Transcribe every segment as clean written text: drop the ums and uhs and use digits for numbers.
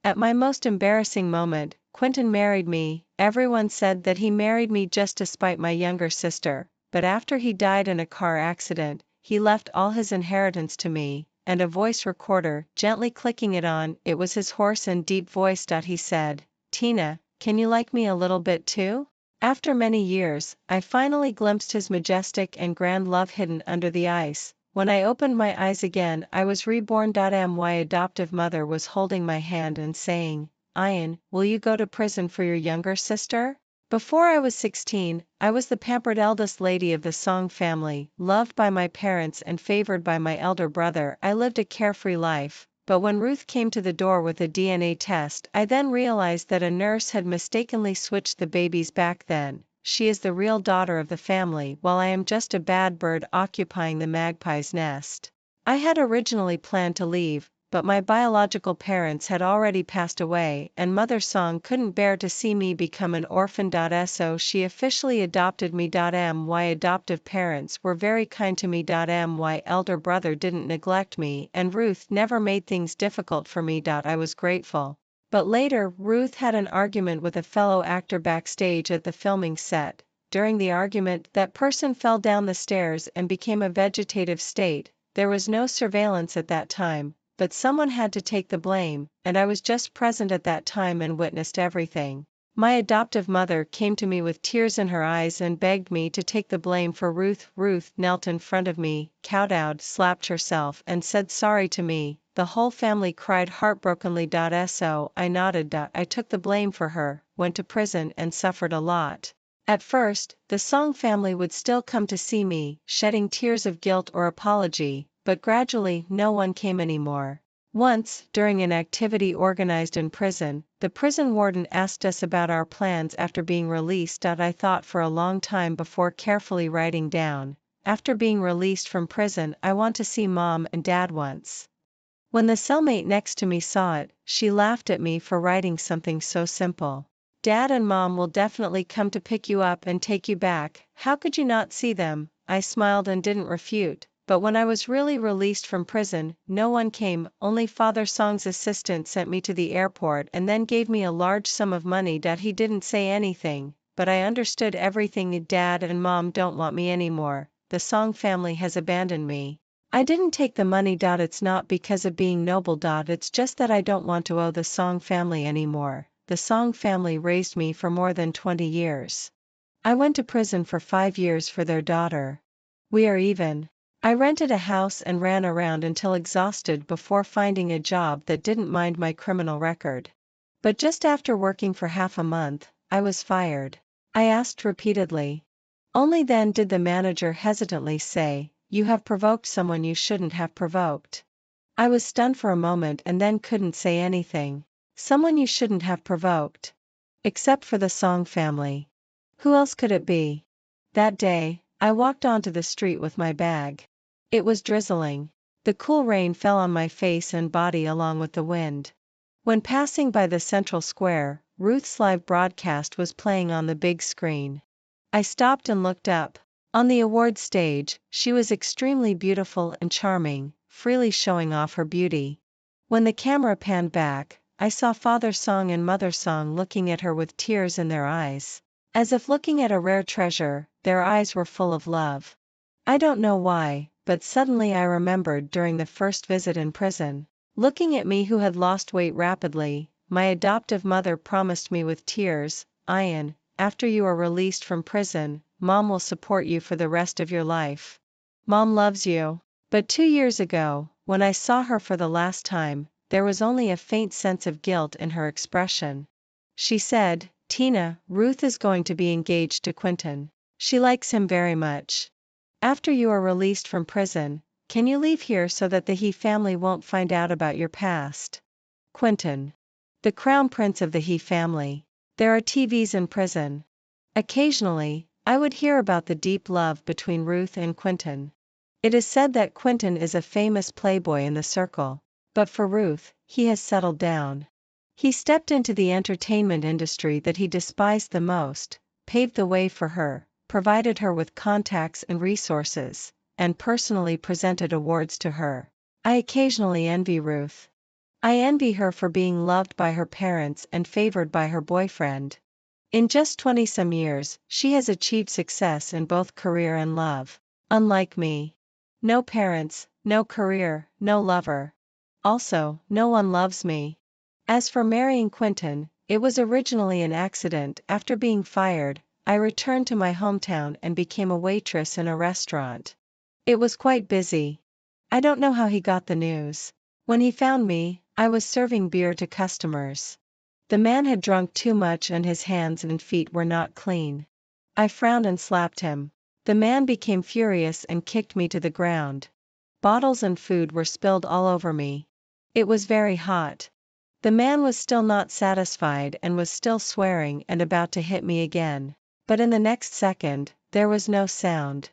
At my most embarrassing moment, Quentin married me. Everyone said that he married me just to spite my younger sister, but after he died in a car accident, he left all his inheritance to me, and a voice recorder, gently clicking it on, it was his hoarse and deep voice. He said, "Tina, can you like me a little bit too?" After many years, I finally glimpsed his majestic and grand love hidden under the ice. When I opened my eyes again, I was reborn. My adoptive mother was holding my hand and saying, "Ian, will you go to prison for your younger sister?" Before I was 16, I was the pampered eldest lady of the Song family, loved by my parents and favored by my elder brother. I lived a carefree life, but when Ruth came to the door with a DNA test, I then realized that a nurse had mistakenly switched the babies back then. She is the real daughter of the family, while I am just a bad bird occupying the magpie's nest. I had originally planned to leave, but my biological parents had already passed away, and Mother Song couldn't bear to see me become an orphan. So she officially adopted me. My adoptive parents were very kind to me. My elder brother didn't neglect me, and Ruth never made things difficult for me. I was grateful. But later, Ruth had an argument with a fellow actor backstage at the filming set. During the argument, that person fell down the stairs and became a vegetative state. There was no surveillance at that time, but someone had to take the blame, and I was just present at that time and witnessed everything. My adoptive mother came to me with tears in her eyes and begged me to take the blame for Ruth. Ruth knelt in front of me, kowtowed, slapped herself, and said sorry to me. The whole family cried heartbrokenly. So I nodded. I took the blame for her, went to prison, and suffered a lot. At first, the Song family would still come to see me, shedding tears of guilt or apology, but gradually no one came anymore. Once, during an activity organized in prison, the prison warden asked us about our plans after being released. I thought for a long time before carefully writing down, "After being released from prison, I want to see Mom and Dad once." When the cellmate next to me saw it, she laughed at me for writing something so simple. "Dad and Mom will definitely come to pick you up and take you back. How could you not see them?" I smiled and didn't refute. But when I was really released from prison, no one came. Only Father Song's assistant sent me to the airport and then gave me a large sum of money. He didn't say anything, but I understood everything. Dad and Mom don't want me anymore. The Song family has abandoned me. I didn't take the money. It's not because of being noble. It's just that I don't want to owe the Song family anymore. The Song family raised me for more than 20 years. I went to prison for 5 years for their daughter. We are even. I rented a house and ran around until exhausted before finding a job that didn't mind my criminal record. But just after working for half a month, I was fired. I asked repeatedly. Only then did the manager hesitantly say, "You have provoked someone you shouldn't have provoked." I was stunned for a moment and then couldn't say anything. Someone you shouldn't have provoked. Except for the Song family. Who else could it be? That day, I walked onto the street with my bag. It was drizzling. The cool rain fell on my face and body along with the wind. When passing by the central square, Ruth's live broadcast was playing on the big screen. I stopped and looked up. On the award stage, she was extremely beautiful and charming, freely showing off her beauty. When the camera panned back, I saw Father Song and Mother Song looking at her with tears in their eyes. As if looking at a rare treasure, their eyes were full of love. I don't know why, but suddenly I remembered during the first visit in prison. Looking at me who had lost weight rapidly, my adoptive mother promised me with tears, "Ian, after you are released from prison, Mom will support you for the rest of your life. Mom loves you." But 2 years ago, when I saw her for the last time, there was only a faint sense of guilt in her expression. She said, "Tina, Ruth is going to be engaged to Quentin. She likes him very much. After you are released from prison, can you leave here so that the He family won't find out about your past?" Quentin. The crown prince of the He family. There are TVs in prison. Occasionally, I would hear about the deep love between Ruth and Quentin. It is said that Quentin is a famous playboy in the circle, but for Ruth, he has settled down. He stepped into the entertainment industry that he despised the most, paved the way for her, provided her with contacts and resources, and personally presented awards to her. I occasionally envy Ruth. I envy her for being loved by her parents and favored by her boyfriend. In just 20-some years, she has achieved success in both career and love. Unlike me. No parents, no career, no lover. Also, no one loves me. As for marrying Quentin, it was originally an accident. After being fired, I returned to my hometown and became a waitress in a restaurant. It was quite busy. I don't know how he got the news. When he found me, I was serving beer to customers. The man had drunk too much and his hands and feet were not clean. I frowned and slapped him. The man became furious and kicked me to the ground. Bottles and food were spilled all over me. It was very hot. The man was still not satisfied and was still swearing and about to hit me again. But in the next second, there was no sound.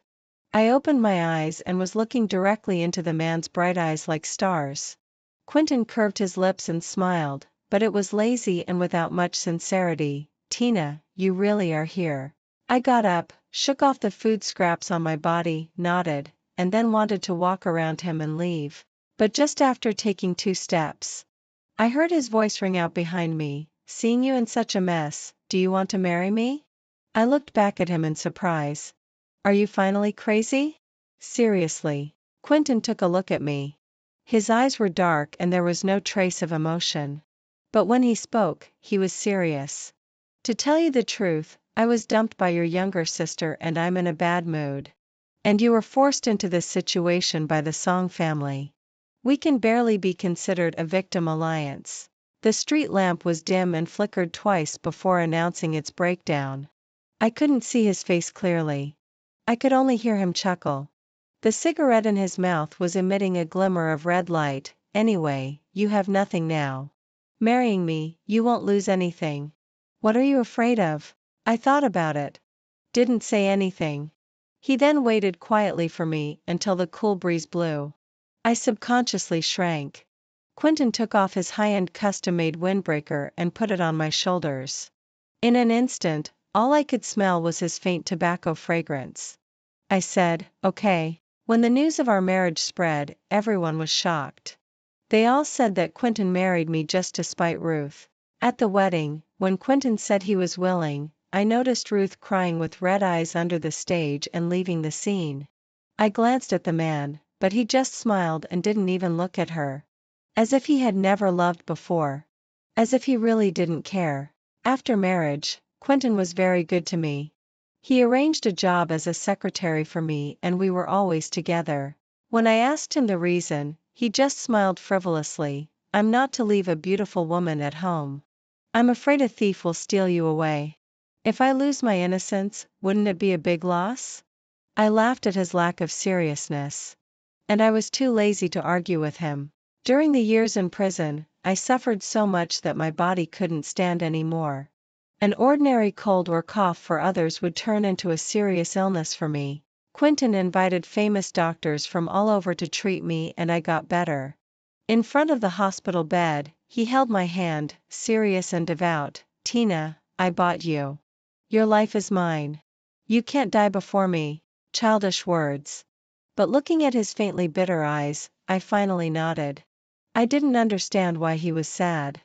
I opened my eyes and was looking directly into the man's bright eyes like stars. Quentin curved his lips and smiled, but it was lazy and without much sincerity. "Tina, you really are here." I got up, shook off the food scraps on my body, nodded, and then wanted to walk around him and leave. But just after taking 2 steps, I heard his voice ring out behind me, "Seeing you in such a mess, do you want to marry me?" I looked back at him in surprise. "Are you finally crazy?" Seriously. Quentin took a look at me. His eyes were dark and there was no trace of emotion. But when he spoke, he was serious. "To tell you the truth, I was dumped by your younger sister and I'm in a bad mood. And you were forced into this situation by the Song family. We can barely be considered a victim alliance." The street lamp was dim and flickered twice before announcing its breakdown. I couldn't see his face clearly. I could only hear him chuckle. The cigarette in his mouth was emitting a glimmer of red light. "Anyway, you have nothing now. Marrying me, you won't lose anything." "What are you afraid of?" I thought about it. Didn't say anything. He then waited quietly for me until the cool breeze blew. I subconsciously shrank. Quentin took off his high-end custom-made windbreaker and put it on my shoulders. In an instant, all I could smell was his faint tobacco fragrance. I said, "Okay." When the news of our marriage spread, everyone was shocked. They all said that Quentin married me just to spite Ruth. At the wedding, when Quentin said he was willing, I noticed Ruth crying with red eyes under the stage and leaving the scene. I glanced at the man, but he just smiled and didn't even look at her. As if he had never loved before. As if he really didn't care. After marriage, Quentin was very good to me. He arranged a job as a secretary for me and we were always together. When I asked him the reason, he just smiled frivolously. "I'm not to leave a beautiful woman at home. I'm afraid a thief will steal you away." If I lose my innocence, wouldn't it be a big loss? I laughed at his lack of seriousness. And I was too lazy to argue with him. During the years in prison, I suffered so much that my body couldn't stand anymore. An ordinary cold or cough for others would turn into a serious illness for me. Quentin invited famous doctors from all over to treat me and I got better. In front of the hospital bed, he held my hand, serious and devout. "Tina, I bought you. Your life is mine. You can't die before me." Childish words. But looking at his faintly bitter eyes, I finally nodded. I didn't understand why he was sad.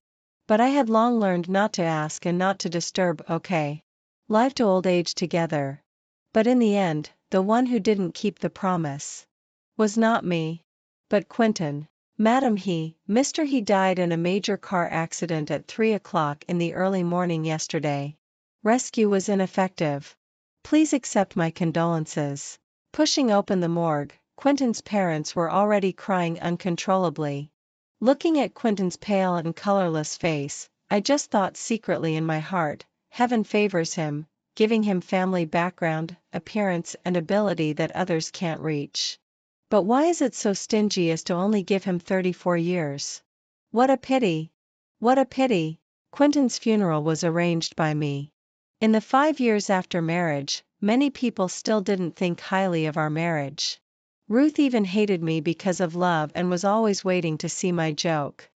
But I had long learned not to ask and not to disturb. "Okay. Live to old age together." But in the end, the one who didn't keep the promise was not me, but Quentin. "Madam, Mr. He died in a major car accident at 3 o'clock in the early morning yesterday. Rescue was ineffective. Please accept my condolences." Pushing open the morgue, Quentin's parents were already crying uncontrollably. Looking at Quentin's pale and colorless face, I just thought secretly in my heart, heaven favors him, giving him family background, appearance and ability that others can't reach. But why is it so stingy as to only give him 34 years? What a pity! What a pity! Quentin's funeral was arranged by me. In the 5 years after marriage, many people still didn't think highly of our marriage. Ruth even hated me because of love and was always waiting to see my joke.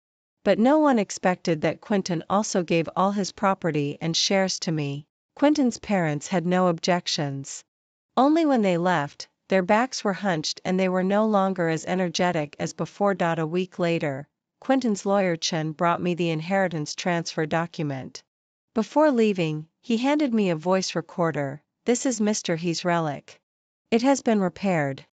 But no one expected that Quentin also gave all his property and shares to me. Quentin's parents had no objections. Only when they left, their backs were hunched and they were no longer as energetic as before. A week later, Quentin's lawyer Chen brought me the inheritance transfer document. Before leaving, he handed me a voice recorder. This is Mr. He's relic. It has been repaired.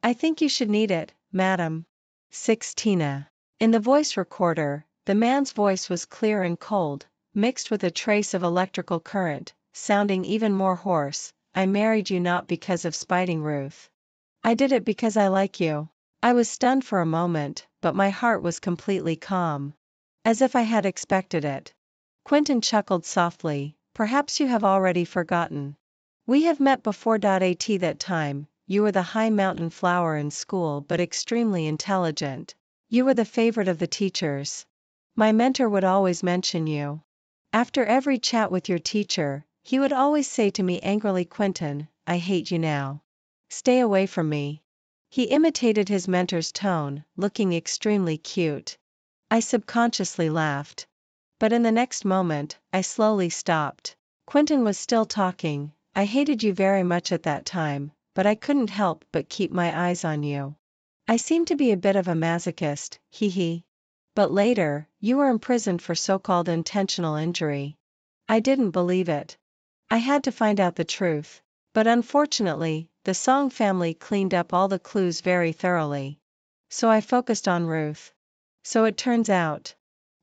I think you should need it, madam. 6 Tina. In the voice recorder, the man's voice was clear and cold, mixed with a trace of electrical current, sounding even more hoarse. I married you not because of spiting Ruth. I did it because I like you. I was stunned for a moment, but my heart was completely calm. As if I had expected it. Quentin chuckled softly. Perhaps you have already forgotten. We have met before. At that time, you were the high mountain flower in school but extremely intelligent. You were the favorite of the teachers. My mentor would always mention you. After every chat with your teacher, he would always say to me angrily, Quentin, I hate you now. Stay away from me. He imitated his mentor's tone, looking extremely cute. I subconsciously laughed. But in the next moment, I slowly stopped. Quentin was still talking. I hated you very much at that time, but I couldn't help but keep my eyes on you. I seemed to be a bit of a masochist, hee hee. But later, you were imprisoned for so-called intentional injury. I didn't believe it. I had to find out the truth. But unfortunately, the Song family cleaned up all the clues very thoroughly. So I focused on Ruth. So it turns out,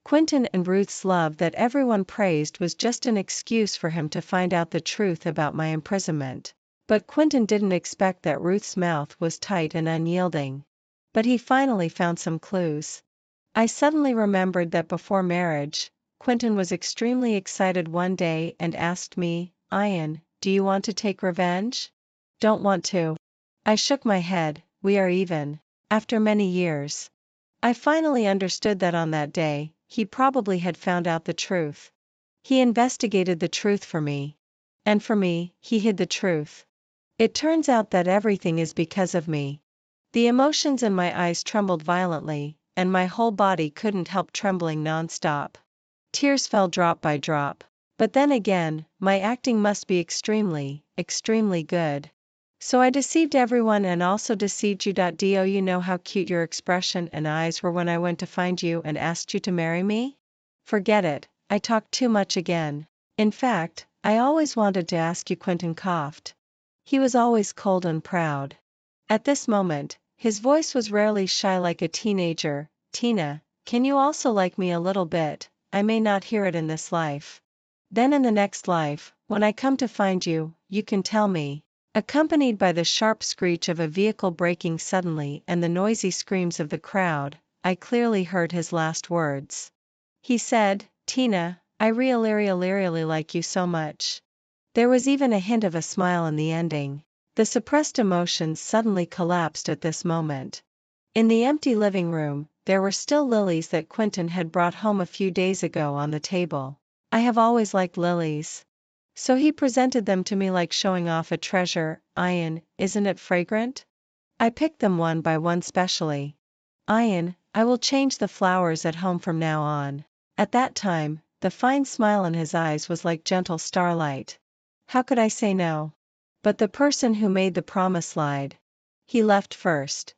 Quentin and Ruth's love that everyone praised was just an excuse for him to find out the truth about my imprisonment. But Quentin didn't expect that Ruth's mouth was tight and unyielding. But he finally found some clues. I suddenly remembered that before marriage, Quentin was extremely excited one day and asked me, Ian, do you want to take revenge? Don't want to. I shook my head. We are even. After many years. I finally understood that on that day, he probably had found out the truth. He investigated the truth for me. And for me, he hid the truth. It turns out that everything is because of me. The emotions in my eyes trembled violently, and my whole body couldn't help trembling non-stop. Tears fell drop by drop. But then again, my acting must be extremely, extremely good. So I deceived everyone and also deceived you. Do you know how cute your expression and eyes were when I went to find you and asked you to marry me? Forget it, I talked too much again. In fact, I always wanted to ask you. Quentin coughed. He was always cold and proud. At this moment, his voice was rarely shy like a teenager. Tina, can you also like me a little bit? I may not hear it in this life. Then in the next life, when I come to find you, you can tell me. Accompanied by the sharp screech of a vehicle braking suddenly and the noisy screams of the crowd, I clearly heard his last words. He said, Tina, I really like you so much. There was even a hint of a smile in the ending. The suppressed emotions suddenly collapsed at this moment. In the empty living room, there were still lilies that Quentin had brought home a few days ago on the table. I have always liked lilies. So he presented them to me like showing off a treasure. Ian, isn't it fragrant? I picked them one by one specially. Ian, I will change the flowers at home from now on. At that time, the fine smile in his eyes was like gentle starlight. How could I say no? But the person who made the promise lied. He left first.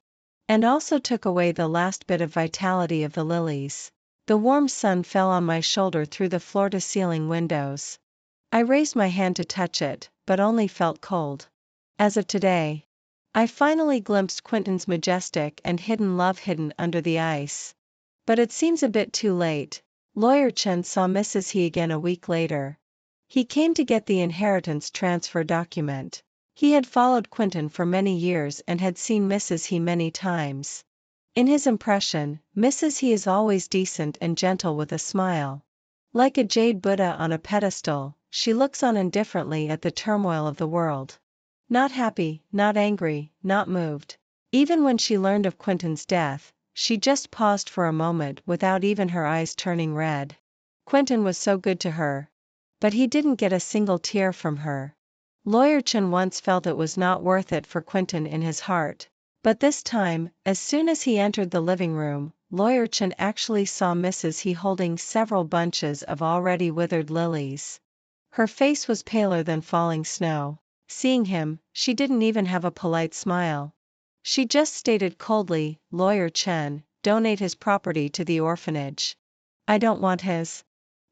And also took away the last bit of vitality of the lilies. The warm sun fell on my shoulder through the floor-to-ceiling windows. I raised my hand to touch it, but only felt cold. As of today, I finally glimpsed Quentin's majestic and hidden love hidden under the ice. But it seems a bit too late. Lawyer Chen saw Mrs. He again a week later. He came to get the inheritance transfer document. He had followed Quentin for many years and had seen Mrs. He many times. In his impression, Mrs. He is always decent and gentle with a smile. Like a jade Buddha on a pedestal, she looks on indifferently at the turmoil of the world. Not happy, not angry, not moved. Even when she learned of Quentin's death, she just paused for a moment without even her eyes turning red. Quentin was so good to her. But he didn't get a single tear from her. Lawyer Chen once felt it was not worth it for Quentin in his heart. But this time, as soon as he entered the living room, Lawyer Chen actually saw Mrs. He holding several bunches of already withered lilies. Her face was paler than falling snow. Seeing him, she didn't even have a polite smile. She just stated coldly, Lawyer Chen, donate his property to the orphanage. I don't want his.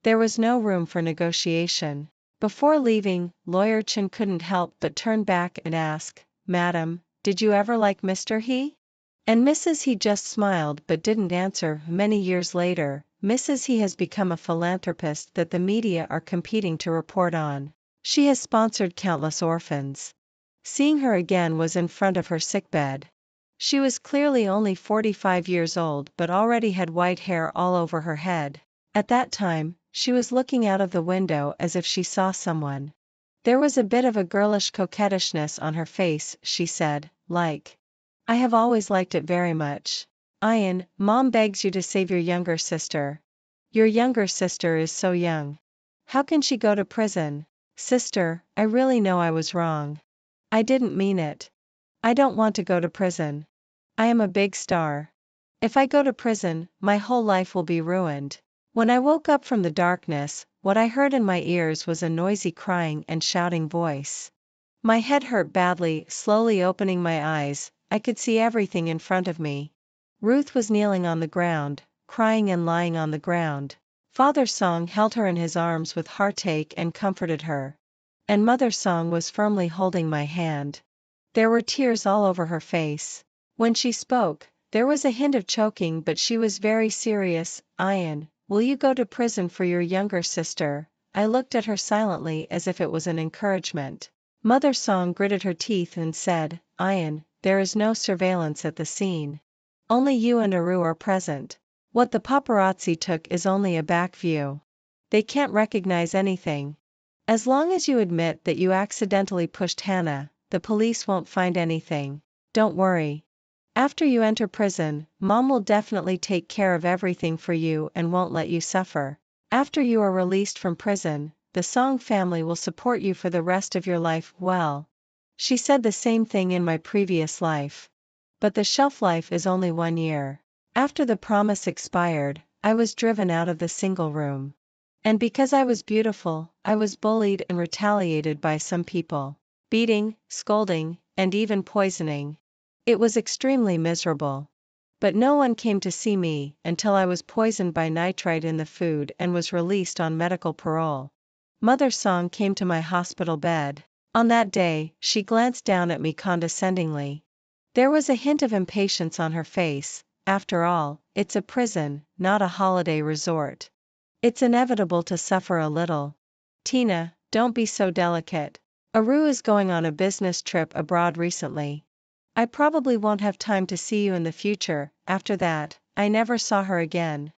There was no room for negotiation. Before leaving, Lawyer Chen couldn't help but turn back and ask, "Madam, did you ever like Mr. He?" And Mrs. He just smiled but didn't answer. Many years later, Mrs. He has become a philanthropist that the media are competing to report on. She has sponsored countless orphans. Seeing her again was in front of her sickbed. She was clearly only 45 years old but already had white hair all over her head. At that time, she was looking out of the window as if she saw someone. There was a bit of a girlish coquettishness on her face. She said, like, "I have always liked it very much. Ian, Mom begs you to save your younger sister. Your younger sister is so young. How can she go to prison? Sister, I really know I was wrong. I didn't mean it. I don't want to go to prison. I am a big star. If I go to prison, my whole life will be ruined." When I woke up from the darkness, what I heard in my ears was a noisy crying and shouting voice. My head hurt badly. Slowly opening my eyes, I could see everything in front of me. Ruth was kneeling on the ground, crying and lying on the ground. Father Song held her in his arms with heartache and comforted her. And Mother Song was firmly holding my hand. There were tears all over her face. When she spoke, there was a hint of choking but she was very serious. "Ian, will you go to prison for your younger sister?" I looked at her silently as if it was an encouragement. Mother Song gritted her teeth and said, "Ian, there is no surveillance at the scene. Only you and Aru are present. What the paparazzi took is only a back view. They can't recognize anything. As long as you admit that you accidentally pushed Hannah, the police won't find anything. Don't worry. After you enter prison, Mom will definitely take care of everything for you and won't let you suffer. After you are released from prison, the Song family will support you for the rest of your life." Well, she said the same thing in my previous life. But the shelf life is only 1 year. After the promise expired, I was driven out of the single room. And because I was beautiful, I was bullied and retaliated by some people. Beating, scolding, and even poisoning. It was extremely miserable. But no one came to see me until I was poisoned by nitrite in the food and was released on medical parole. Mother Song came to my hospital bed. On that day, she glanced down at me condescendingly. There was a hint of impatience on her face. After all, it's a prison, not a holiday resort. It's inevitable to suffer a little. Tina, don't be so delicate. Aru is going on a business trip abroad recently. I probably won't have time to see you in the future." After that, I never saw her again.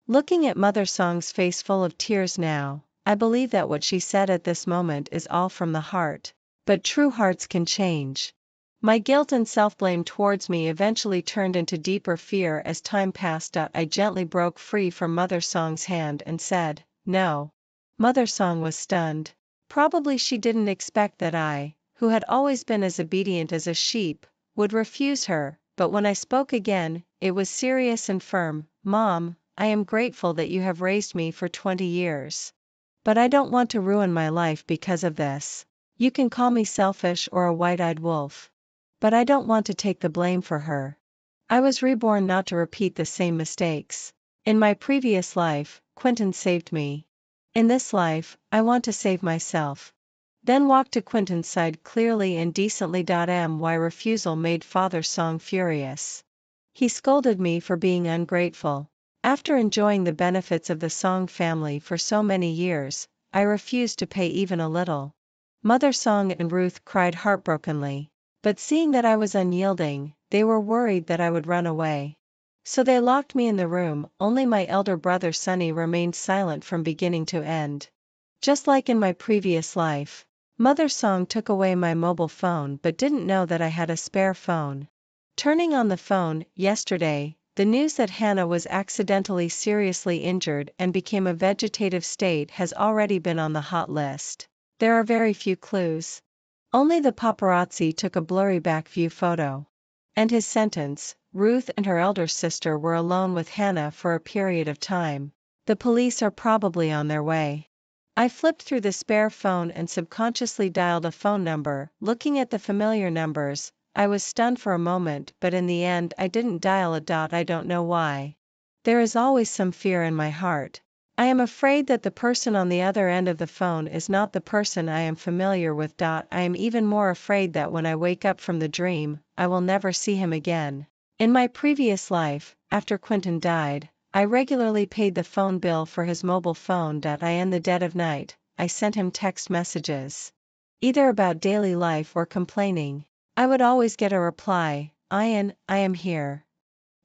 Looking at Mother Song's face full of tears now, I believe that what she said at this moment is all from the heart. But true hearts can change. My guilt and self-blame towards me eventually turned into deeper fear as time passed. I gently broke free from Mother Song's hand and said, "No." Mother Song was stunned. Probably she didn't expect that I, who had always been as obedient as a sheep, would refuse her, but when I spoke again, it was serious and firm. "Mom, I am grateful that you have raised me for 20 years. But I don't want to ruin my life because of this. You can call me selfish or a white-eyed wolf. But I don't want to take the blame for her. I was reborn not to repeat the same mistakes. In my previous life, Quentin saved me. In this life, I want to save myself." Then walked to Quentin's side clearly and decently. My refusal made Father Song furious. He scolded me for being ungrateful. After enjoying the benefits of the Song family for so many years, I refused to pay even a little. Mother Song and Ruth cried heartbrokenly. But seeing that I was unyielding, they were worried that I would run away. So they locked me in the room. Only my elder brother Sonny remained silent from beginning to end. Just like in my previous life. Mother Song took away my mobile phone but didn't know that I had a spare phone. Turning on the phone, yesterday, the news that Hannah was accidentally seriously injured and became a vegetative state has already been on the hot list. There are very few clues. Only the paparazzi took a blurry back view photo. And his sentence, Ruth and her elder sister were alone with Hannah for a period of time. The police are probably on their way. I flipped through the spare phone and subconsciously dialed a phone number. Looking at the familiar numbers, I was stunned for a moment, but in the end I didn't dial a dot. I don't know why. There is always some fear in my heart. I am afraid that the person on the other end of the phone is not the person I am familiar with. I am even more afraid that when I wake up from the dream, I will never see him again. In my previous life, after Quentin died, I regularly paid the phone bill for his mobile phone. In the dead of night, I sent him text messages. Either about daily life or complaining. I would always get a reply, Ian, I am here.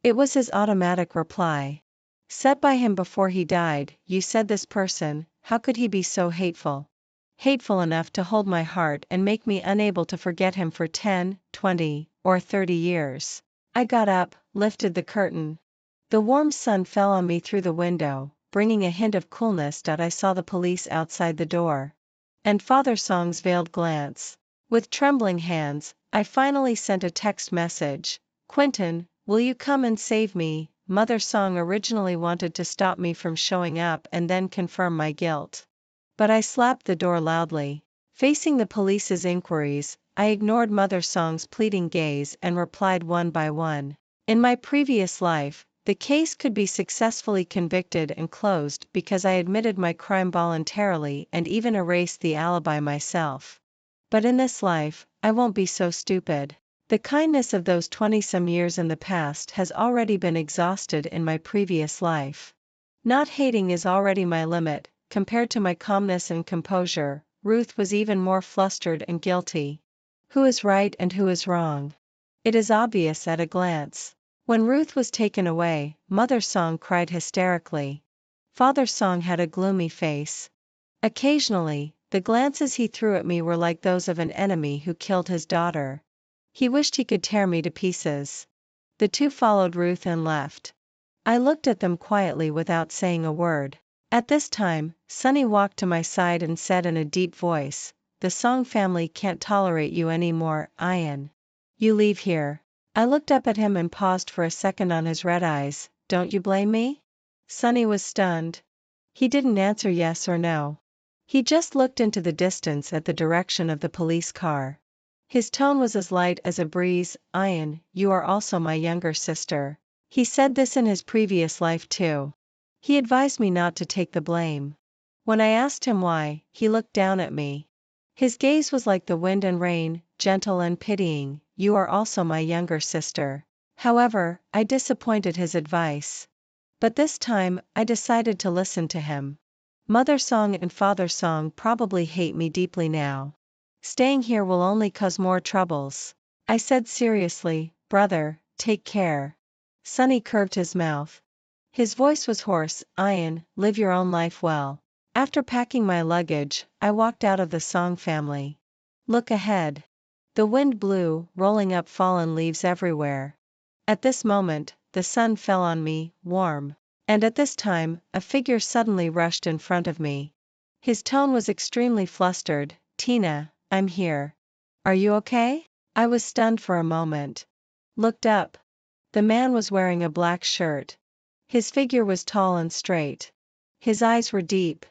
It was his automatic reply. Said by him before he died, you said this person, how could he be so hateful? Hateful enough to hold my heart and make me unable to forget him for 10, 20, or 30 years. I got up, lifted the curtain. The warm sun fell on me through the window, bringing a hint of coolness. I saw the police outside the door. And Father Song's veiled glance. With trembling hands, I finally sent a text message. Quentin, will you come and save me? Mother Song originally wanted to stop me from showing up and then confirm my guilt. But I slapped the door loudly. Facing the police's inquiries, I ignored Mother Song's pleading gaze and replied one by one. In my previous life, the case could be successfully convicted and closed because I admitted my crime voluntarily and even erased the alibi myself. But in this life, I won't be so stupid. The kindness of those 20-some years in the past has already been exhausted in my previous life. Not hating is already my limit. Compared to my calmness and composure, Ruth was even more flustered and guilty. Who is right and who is wrong? It is obvious at a glance. When Ruth was taken away, Mother Song cried hysterically. Father Song had a gloomy face. Occasionally, the glances he threw at me were like those of an enemy who killed his daughter. He wished he could tear me to pieces. The two followed Ruth and left. I looked at them quietly without saying a word. At this time, Sonny walked to my side and said in a deep voice, the Song family can't tolerate you anymore, Ian. You leave here. I looked up at him and paused for a second on his red eyes. Don't you blame me? Sonny was stunned. He didn't answer yes or no. He just looked into the distance at the direction of the police car. His tone was as light as a breeze. Ian, you are also my younger sister. He said this in his previous life too. He advised me not to take the blame. When I asked him why, he looked down at me. His gaze was like the wind and rain, gentle and pitying. You are also my younger sister. However, I disappointed his advice. But this time, I decided to listen to him. Mother Song and Father Song probably hate me deeply now. Staying here will only cause more troubles. I said seriously, brother, take care. Sonny curved his mouth. His voice was hoarse. Ian, live your own life well. After packing my luggage, I walked out of the Song family. Look ahead. The wind blew, rolling up fallen leaves everywhere. At this moment, the sun fell on me, warm. And at this time, a figure suddenly rushed in front of me. His tone was extremely flustered. Tina, I'm here. Are you okay? I was stunned for a moment. Looked up. The man was wearing a black shirt. His figure was tall and straight. His eyes were deep.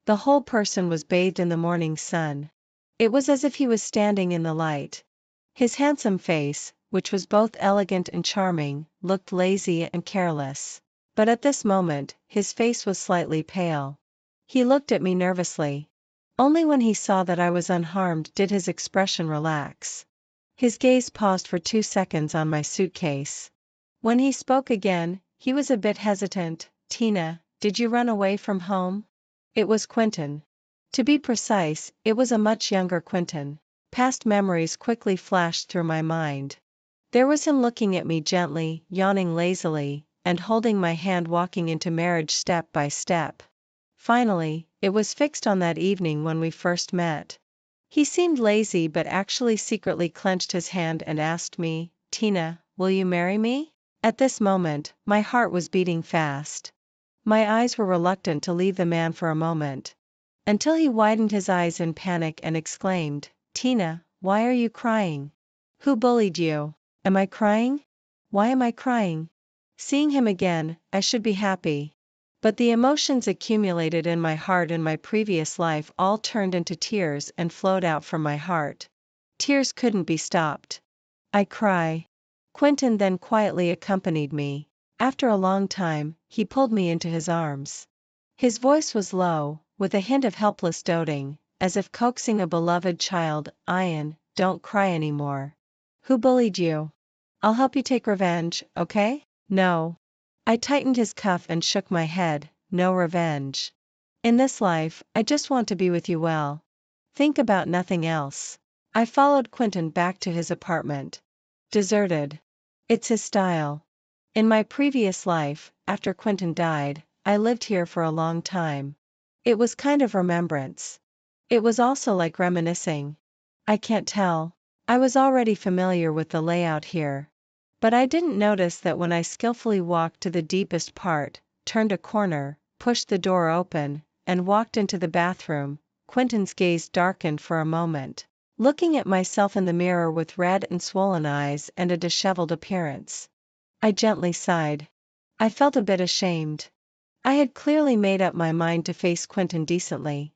The whole person was bathed in the morning sun. It was as if he was standing in the light. His handsome face, which was both elegant and charming, looked lazy and careless. But at this moment, his face was slightly pale. He looked at me nervously. Only when he saw that I was unharmed did his expression relax. His gaze paused for 2 seconds on my suitcase. When he spoke again, he was a bit hesitant. Tina, did you run away from home? It was Quentin. To be precise, it was a much younger Quentin. Past memories quickly flashed through my mind. There was him looking at me gently, yawning lazily, and holding my hand walking into marriage step by step. Finally, it was fixed on that evening when we first met. He seemed lazy but actually secretly clenched his hand and asked me, Tina, will you marry me? At this moment, my heart was beating fast. My eyes were reluctant to leave the man for a moment. Until he widened his eyes in panic and exclaimed, Tina, why are you crying? Who bullied you? Am I crying? Why am I crying? Seeing him again, I should be happy. But the emotions accumulated in my heart in my previous life all turned into tears and flowed out from my heart. Tears couldn't be stopped. I cry. Quentin then quietly accompanied me. After a long time, he pulled me into his arms. His voice was low, with a hint of helpless doting, as if coaxing a beloved child. Ian, don't cry anymore. Who bullied you? I'll help you take revenge, okay? No. I tightened his cuff and shook my head. No revenge. In this life, I just want to be with you well. Think about nothing else. I followed Quentin back to his apartment. Deserted. It's his style. In my previous life, after Quentin died, I lived here for a long time. It was kind of remembrance. It was also like reminiscing. I can't tell. I was already familiar with the layout here. But I didn't notice that when I skillfully walked to the deepest part, turned a corner, pushed the door open, and walked into the bathroom, Quentin's gaze darkened for a moment. Looking at myself in the mirror with red and swollen eyes and a disheveled appearance. I gently sighed. I felt a bit ashamed. I had clearly made up my mind to face Quentin decently.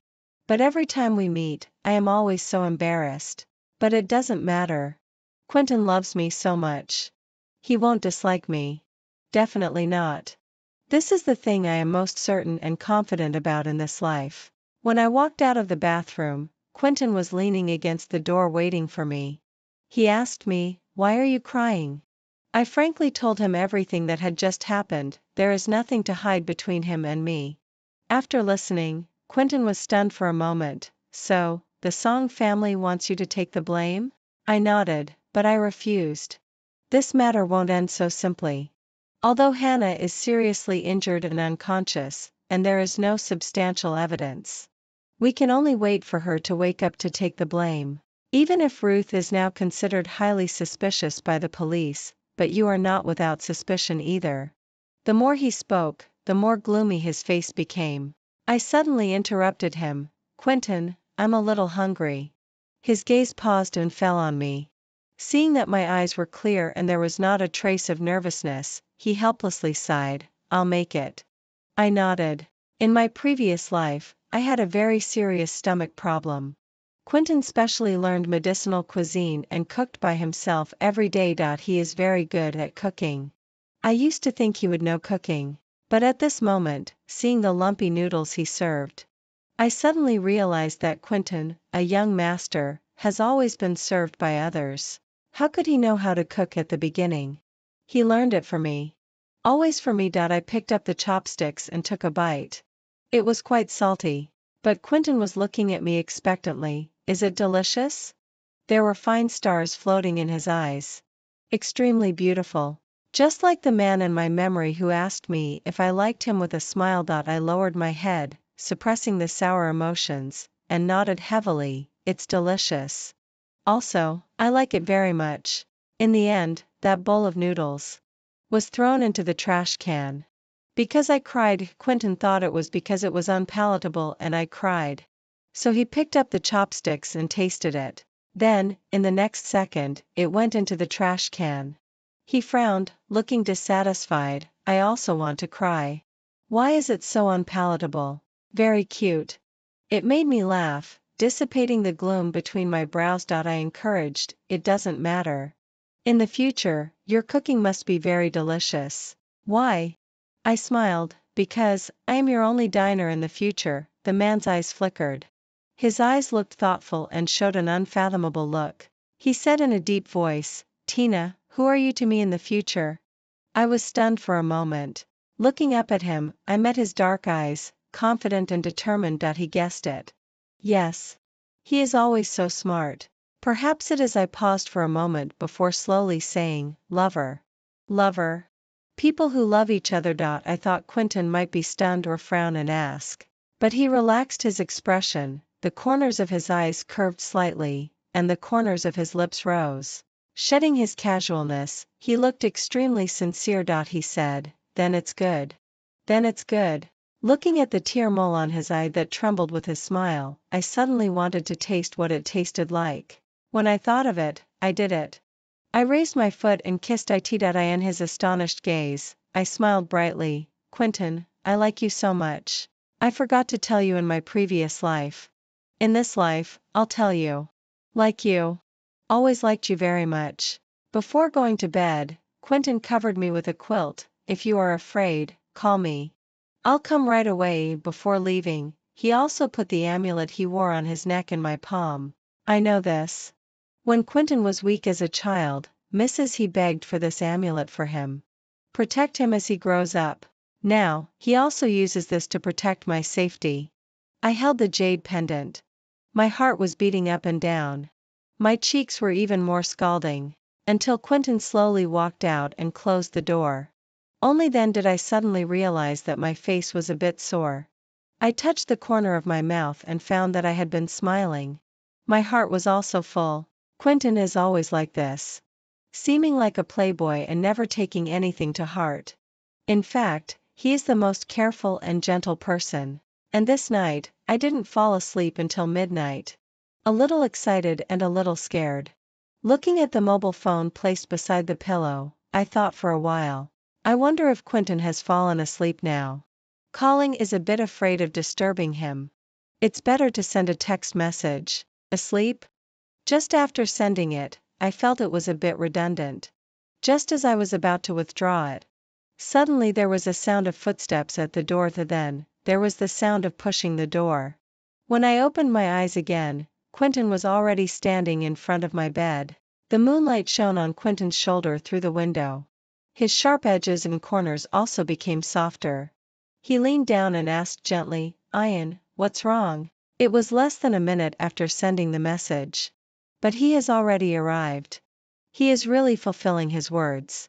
But every time we meet, I am always so embarrassed. But it doesn't matter. Quentin loves me so much. He won't dislike me. Definitely not. This is the thing I am most certain and confident about in this life. When I walked out of the bathroom, Quentin was leaning against the door waiting for me. He asked me, "Why are you crying?" I frankly told him everything that had just happened. There is nothing to hide between him and me. After listening, Quentin was stunned for a moment. So, the Song family wants you to take the blame? I nodded, but I refused. This matter won't end so simply. Although Hannah is seriously injured and unconscious, and there is no substantial evidence, we can only wait for her to wake up to take the blame. Even if Ruth is now considered highly suspicious by the police, but you are not without suspicion either. The more he spoke, the more gloomy his face became. I suddenly interrupted him. Quentin, I'm a little hungry. His gaze paused and fell on me. Seeing that my eyes were clear and there was not a trace of nervousness, he helplessly sighed, I'll make it. I nodded. In my previous life, I had a very serious stomach problem. Quentin specially learned medicinal cuisine and cooked by himself every day. He is very good at cooking. I used to think he would know cooking. But at this moment, seeing the lumpy noodles he served, I suddenly realized that Quentin, a young master, has always been served by others. How could he know how to cook at the beginning? He learned it for me. Always for me. I picked up the chopsticks and took a bite. It was quite salty. But Quentin was looking at me expectantly. Is it delicious? There were fine stars floating in his eyes. Extremely beautiful. Just like the man in my memory who asked me if I liked him with a smile. I lowered my head, suppressing the sour emotions, and nodded heavily. It's delicious. Also, I like it very much. In the end, that bowl of noodles was thrown into the trash can. Because I cried, Quentin thought it was because it was unpalatable and I cried. So he picked up the chopsticks and tasted it. Then, in the next second, it went into the trash can. He frowned, looking dissatisfied. I also want to cry. Why is it so unpalatable? Very cute. It made me laugh, dissipating the gloom between my brows. I encouraged, it doesn't matter. In the future, your cooking must be very delicious. Why? I smiled, because I am your only diner in the future. The man's eyes flickered. His eyes looked thoughtful and showed an unfathomable look. He said in a deep voice, Tina, who are you to me in the future? I was stunned for a moment. Looking up at him, I met his dark eyes, confident and determined. He guessed it. Yes. He is always so smart. Perhaps it is. I paused for a moment before slowly saying, lover. Lover. People who love each other. I thought Quentin might be stunned or frown and ask. But he relaxed his expression, the corners of his eyes curved slightly, and the corners of his lips rose. Shedding his casualness, he looked extremely sincere. He said, then it's good. Then it's good. Looking at the tear mole on his eye that trembled with his smile, I suddenly wanted to taste what it tasted like. When I thought of it, I did it. I raised my foot and kissed it. In his astonished gaze, I smiled brightly. Quentin, I like you so much. I forgot to tell you in my previous life. In this life, I'll tell you. Like you. Always liked you very much. Before going to bed, Quentin covered me with a quilt. If you are afraid, call me. I'll come right away. Before leaving, he also put the amulet he wore on his neck in my palm. I know this. When Quentin was weak as a child, Mrs. He begged for this amulet for him. Protect him as he grows up. Now, he also uses this to protect my safety. I held the jade pendant. My heart was beating up and down. My cheeks were even more scalding. Until Quentin slowly walked out and closed the door. Only then did I suddenly realize that my face was a bit sore. I touched the corner of my mouth and found that I had been smiling. My heart was also full. Quentin is always like this. Seeming like a playboy and never taking anything to heart. In fact, he is the most careful and gentle person. And this night, I didn't fall asleep until midnight. A little excited and a little scared. Looking at the mobile phone placed beside the pillow, I thought for a while. I wonder if Quentin has fallen asleep now. Calling is a bit afraid of disturbing him. It's better to send a text message. Asleep? Just after sending it, I felt it was a bit redundant. Just as I was about to withdraw it, suddenly there was a sound of footsteps at the door. Then, there was the sound of pushing the door. When I opened my eyes again, Quentin was already standing in front of my bed. The moonlight shone on Quentin's shoulder through the window. His sharp edges and corners also became softer. He leaned down and asked gently, "Ian, what's wrong?" It was less than a minute after sending the message. But he has already arrived. He is really fulfilling his words.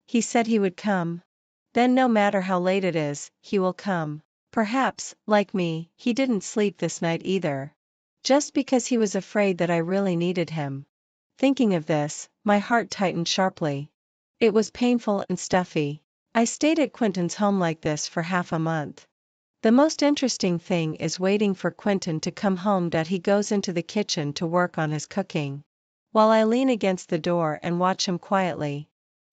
He said he would come. Then no matter how late it is, he will come. Perhaps, like me, he didn't sleep this night either. Just because he was afraid that I really needed him. Thinking of this, my heart tightened sharply. It was painful and stuffy. I stayed at Quentin's home like this for half a month. The most interesting thing is waiting for Quentin to come home. He goes into the kitchen to work on his cooking. While I lean against the door and watch him quietly.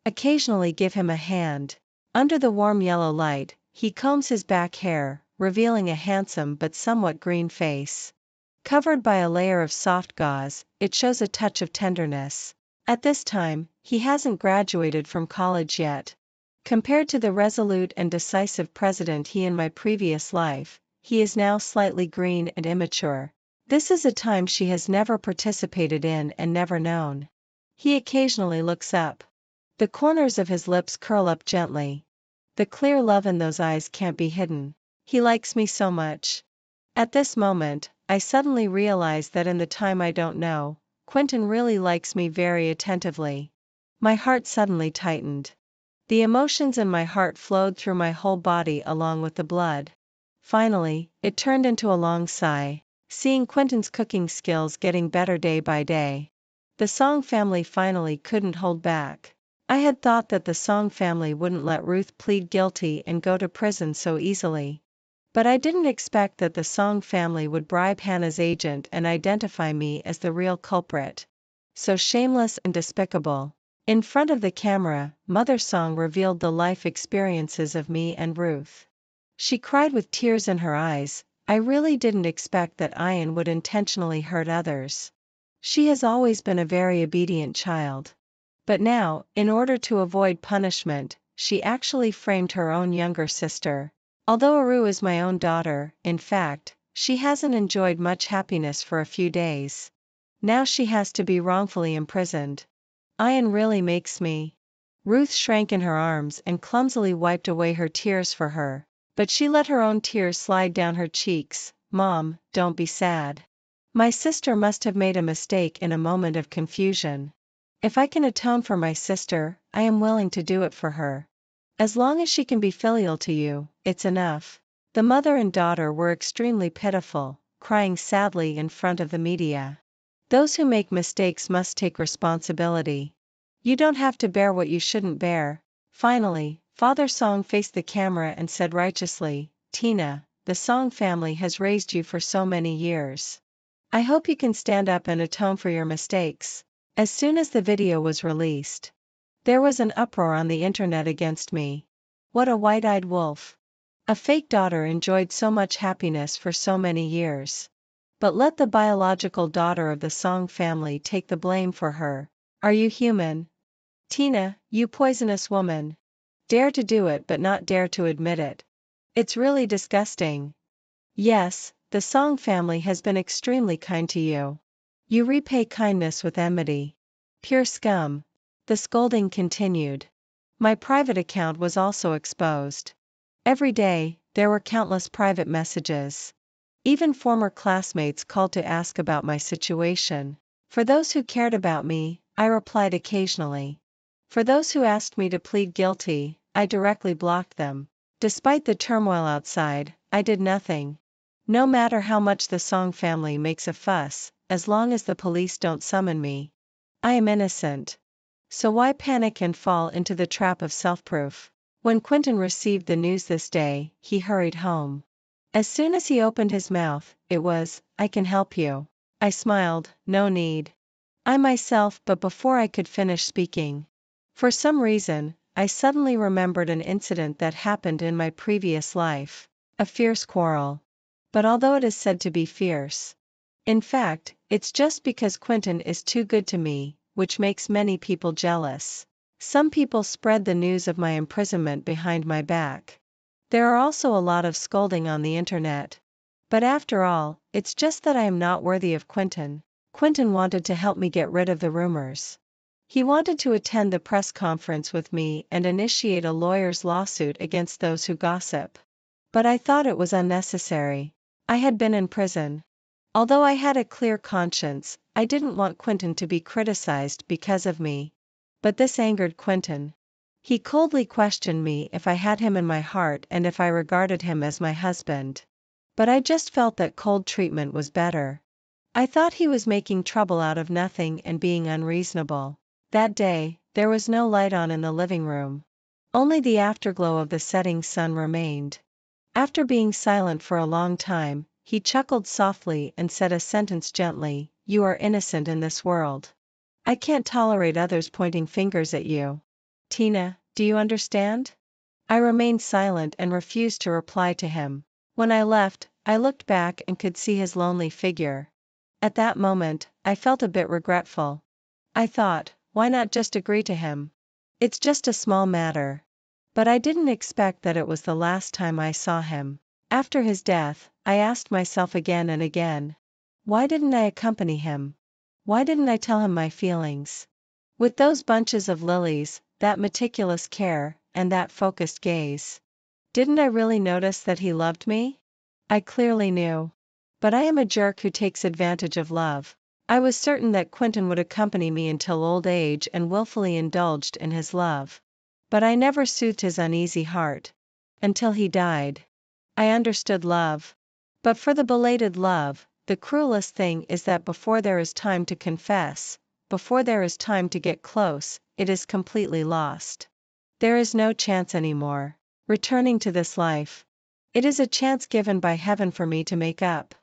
Occasionally give him a hand. Under the warm yellow light, he combs his back hair, revealing a handsome but somewhat green face. Covered by a layer of soft gauze, it shows a touch of tenderness. At this time, he hasn't graduated from college yet. Compared to the resolute and decisive president he in my previous life, he is now slightly green and immature. This is a time she has never participated in and never known. He occasionally looks up. The corners of his lips curl up gently. The clear love in those eyes can't be hidden. He likes me so much. At this moment, I suddenly realize that in the time I don't know, Quentin really likes me very attentively. My heart suddenly tightened. The emotions in my heart flowed through my whole body along with the blood. Finally, it turned into a long sigh, seeing Quentin's cooking skills getting better day by day. The Song family finally couldn't hold back. I had thought that the Song family wouldn't let Ruth plead guilty and go to prison so easily. But I didn't expect that the Song family would bribe Hannah's agent and identify me as the real culprit. So shameless and despicable. In front of the camera, Mother Song revealed the life experiences of me and Ruth. She cried with tears in her eyes. I really didn't expect that Ian would intentionally hurt others. She has always been a very obedient child. But now, in order to avoid punishment, she actually framed her own younger sister. Although Aru is my own daughter, in fact, she hasn't enjoyed much happiness for a few days. Now she has to be wrongfully imprisoned. Ian really makes me. Ruth shrank in her arms and clumsily wiped away her tears for her. But she let her own tears slide down her cheeks. Mom, don't be sad. My sister must have made a mistake in a moment of confusion. If I can atone for my sister, I am willing to do it for her. As long as she can be filial to you, it's enough. The mother and daughter were extremely pitiful, crying sadly in front of the media. Those who make mistakes must take responsibility. You don't have to bear what you shouldn't bear. Finally, Father Song faced the camera and said righteously, Tina, the Song family has raised you for so many years. I hope you can stand up and atone for your mistakes. As soon as the video was released, there was an uproar on the internet against me. What a white-eyed wolf. A fake daughter enjoyed so much happiness for so many years. But let the biological daughter of the Song family take the blame for her. Are you human? Tina, you poisonous woman. Dare to do it but not dare to admit it. It's really disgusting. Yes, the Song family has been extremely kind to you. You repay kindness with enmity. Pure scum. The scolding continued. My private account was also exposed. Every day, there were countless private messages. Even former classmates called to ask about my situation. For those who cared about me, I replied occasionally. For those who asked me to plead guilty, I directly blocked them. Despite the turmoil outside, I did nothing. No matter how much the Song family makes a fuss, as long as the police don't summon me, I am innocent. So why panic and fall into the trap of self-proof? When Quentin received the news this day, he hurried home. As soon as he opened his mouth, it was, "I can help you." I smiled, no need. I myself, but before I could finish speaking, for some reason, I suddenly remembered an incident that happened in my previous life. A fierce quarrel. But although it is said to be fierce, in fact, it's just because Quentin is too good to me, which makes many people jealous. Some people spread the news of my imprisonment behind my back. There are also a lot of scolding on the internet. But after all, it's just that I am not worthy of Quentin. Quentin wanted to help me get rid of the rumors. He wanted to attend the press conference with me and initiate a lawyer's lawsuit against those who gossip. But I thought it was unnecessary. I had been in prison. Although I had a clear conscience, I didn't want Quentin to be criticized because of me. But this angered Quentin. He coldly questioned me if I had him in my heart and if I regarded him as my husband. But I just felt that cold treatment was better. I thought he was making trouble out of nothing and being unreasonable. That day, there was no light on in the living room. Only the afterglow of the setting sun remained. After being silent for a long time, he chuckled softly and said a sentence gently, "You are innocent in this world. I can't tolerate others pointing fingers at you. Tina, do you understand?" I remained silent and refused to reply to him. When I left, I looked back and could see his lonely figure. At that moment, I felt a bit regretful. I thought, why not just agree to him? It's just a small matter. But I didn't expect that it was the last time I saw him. After his death, I asked myself again and again, why didn't I accompany him? Why didn't I tell him my feelings? With those bunches of lilies, that meticulous care, and that focused gaze. Didn't I really notice that he loved me? I clearly knew. But I am a jerk who takes advantage of love. I was certain that Quentin would accompany me until old age and willfully indulged in his love. But I never soothed his uneasy heart. Until he died. I understood love. But for the belated love, the cruelest thing is that before there is time to confess, before there is time to get close, it is completely lost. There is no chance anymore. Returning to this life. It is a chance given by heaven for me to make up.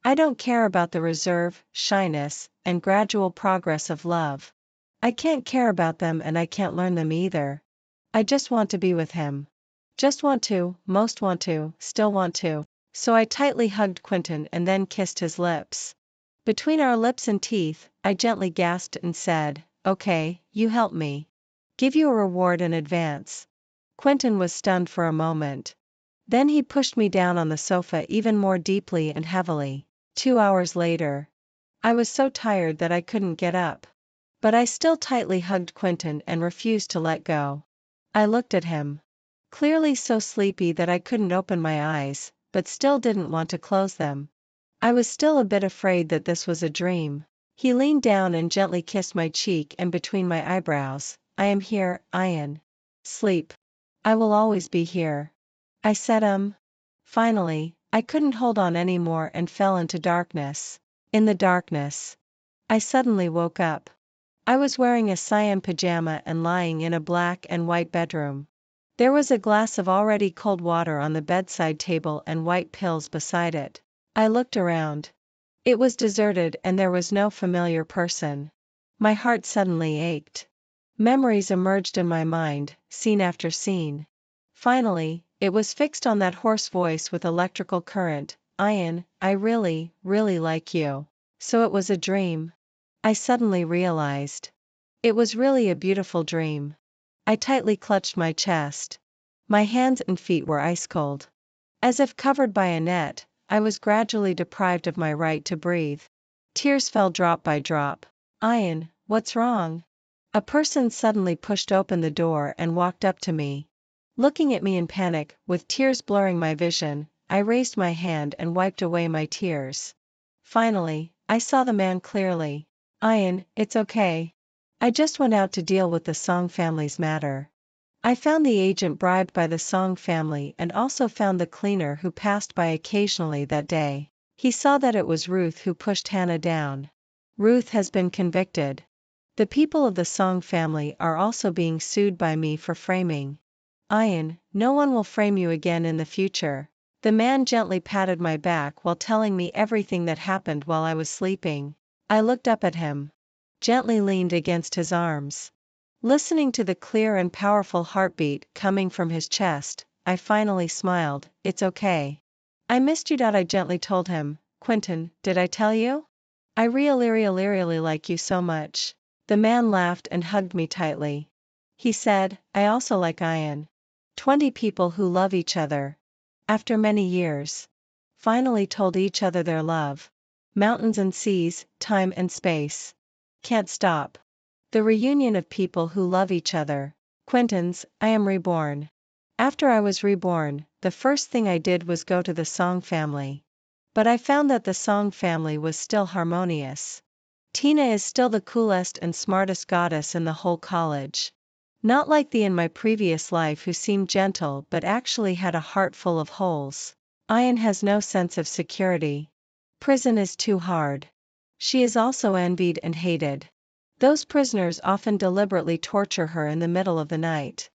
I don't care about the reserve, shyness, and gradual progress of love. I can't care about them and I can't learn them either. I just want to be with him. Just want to, most want to, still want to. So I tightly hugged Quentin and then kissed his lips. Between our lips and teeth, I gently gasped and said, "Okay, you help me. Give you a reward in advance." Quentin was stunned for a moment. Then he pushed me down on the sofa even more deeply and heavily. 2 hours later. I was so tired that I couldn't get up. But I still tightly hugged Quentin and refused to let go. I looked at him. Clearly so sleepy that I couldn't open my eyes, but still didn't want to close them. I was still a bit afraid that this was a dream. He leaned down and gently kissed my cheek and between my eyebrows. "I am here, Ian. Sleep. I will always be here." I said Finally, I couldn't hold on anymore and fell into darkness. In the darkness, I suddenly woke up. I was wearing a cyan pajama and lying in a black and white bedroom. There was a glass of already cold water on the bedside table and white pills beside it. I looked around. It was deserted and there was no familiar person. My heart suddenly ached. Memories emerged in my mind, scene after scene. Finally, it was fixed on that hoarse voice with electrical current. "Ian, I really, really like you." So it was a dream. I suddenly realized. It was really a beautiful dream. I tightly clutched my chest. My hands and feet were ice cold. As if covered by a net, I was gradually deprived of my right to breathe. Tears fell drop by drop. Ian, what's wrong? A person suddenly pushed open the door and walked up to me. Looking at me in panic, with tears blurring my vision, I raised my hand and wiped away my tears. Finally, I saw the man clearly. Ian, it's okay. I just went out to deal with the Song family's matter. I found the agent bribed by the Song family and also found the cleaner who passed by occasionally that day. He saw that it was Ruth who pushed Hannah down. Ruth has been convicted. The people of the Song family are also being sued by me for framing. Ian, no one will frame you again in the future. The man gently patted my back while telling me everything that happened while I was sleeping. I looked up at him. Gently leaned against his arms. Listening to the clear and powerful heartbeat coming from his chest, I finally smiled. It's okay. I missed you. I gently told him. Quentin, did I tell you? I really like you so much. The man laughed and hugged me tightly. He said, I also like Ian. 20 people who love each other. After many years. Finally told each other their love. Mountains and seas, time and space. Can't stop. The reunion of people who love each other. Quentin's, I am reborn. After I was reborn, the first thing I did was go to the Song family. But I found that the Song family was still harmonious. Tina is still the coolest and smartest goddess in the whole college. Not like the in my previous life who seemed gentle but actually had a heart full of holes. Ian has no sense of security. Prison is too hard. She is also envied and hated. Those prisoners often deliberately torture her in the middle of the night.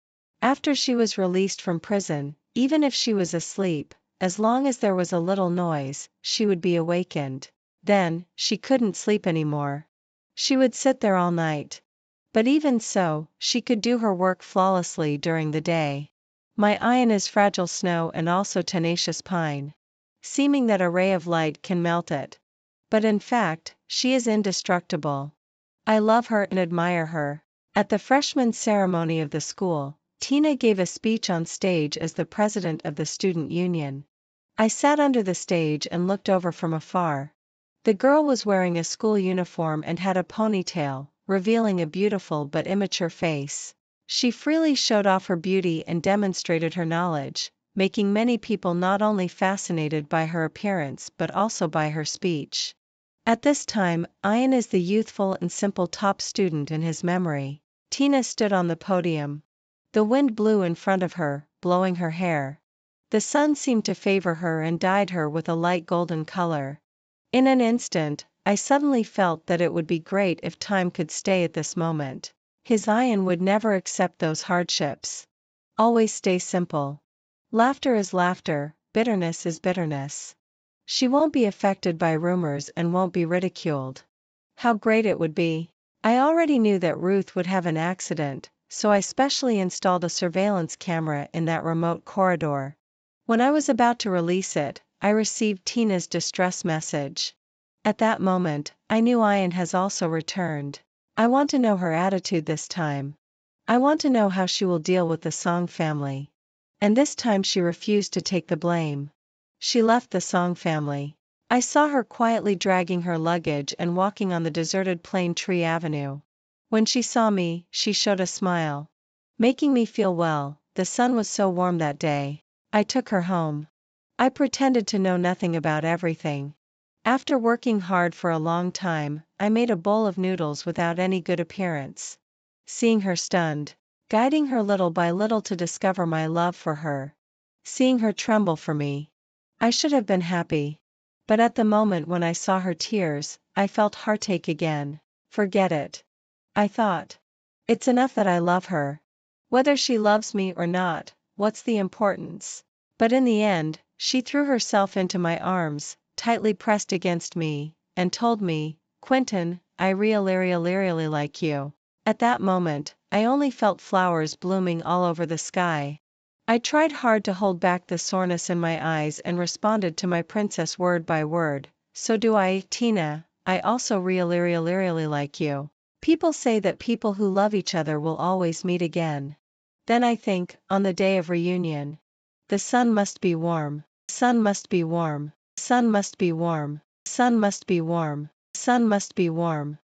After she was released from prison, even if she was asleep, as long as there was a little noise, she would be awakened. Then, she couldn't sleep anymore. She would sit there all night. But even so, she could do her work flawlessly during the day. My Ian is fragile snow and also tenacious pine. Seeming that a ray of light can melt it. But in fact, she is indestructible. I love her and admire her. At the freshman ceremony of the school, Tina gave a speech on stage as the president of the student union. I sat under the stage and looked over from afar. The girl was wearing a school uniform and had a ponytail, revealing a beautiful but immature face. She freely showed off her beauty and demonstrated her knowledge, making many people not only fascinated by her appearance but also by her speech. At this time, Ian is the youthful and simple top student in his memory. Tina stood on the podium. The wind blew in front of her, blowing her hair. The sun seemed to favor her and dyed her with a light golden color. In an instant, I suddenly felt that it would be great if time could stay at this moment. His Ian would never accept those hardships. Always stay simple. Laughter is laughter, bitterness is bitterness. She won't be affected by rumors and won't be ridiculed. How great it would be. I already knew that Ruth would have an accident, so I specially installed a surveillance camera in that remote corridor. When I was about to release it, I received Tina's distress message. At that moment, I knew Ian has also returned. I want to know her attitude this time. I want to know how she will deal with the Song family. And this time she refused to take the blame. She left the Song family. I saw her quietly dragging her luggage and walking on the deserted Plane Tree Avenue. When she saw me, she showed a smile. Making me feel well, the sun was so warm that day. I took her home. I pretended to know nothing about everything. After working hard for a long time, I made a bowl of noodles without any good appearance. Seeing her stunned. Guiding her little by little to discover my love for her. Seeing her tremble for me. I should have been happy. But at the moment when I saw her tears, I felt heartache again. Forget it. I thought. It's enough that I love her. Whether she loves me or not, what's the importance? But in the end, she threw herself into my arms, tightly pressed against me, and told me, Quentin, I really like you. At that moment, I only felt flowers blooming all over the sky. I tried hard to hold back the soreness in my eyes and responded to my princess word by word. So do I, Tina, I also really like you. People say that people who love each other will always meet again. Then I think, on the day of reunion, the sun must be warm, sun must be warm, sun must be warm, sun must be warm, sun must be warm.